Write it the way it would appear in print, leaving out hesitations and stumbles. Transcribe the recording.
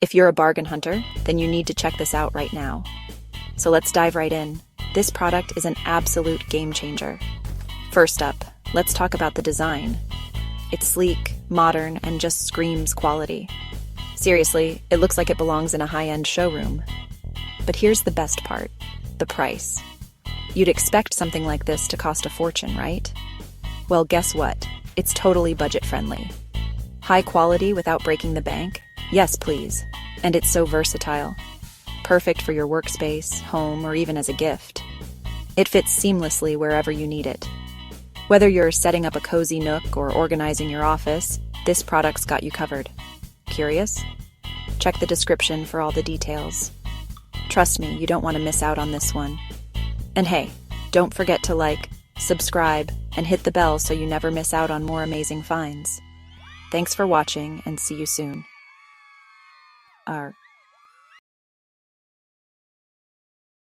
If you're a bargain hunter, then you need to check this out right now. So let's dive right in. This product is an absolute game changer. First up, let's talk about the design. It's sleek, modern, and just screams quality. Seriously, it looks like it belongs in a high-end showroom. But here's the best part, the price. You'd expect something like this to cost a fortune, right? Well, guess what? It's totally budget-friendly. High quality without breaking the bank? Yes, please. And it's so versatile. Perfect for your workspace, home, or even as a gift. It fits seamlessly wherever you need it. Whether you're setting up a cozy nook or organizing your office, this product's got you covered. Curious? Check the description for all the details. Trust me, you don't want to miss out on this one. And hey, don't forget to like, subscribe, and hit the bell so you never miss out on more amazing finds. Thanks for watching, and see you soon.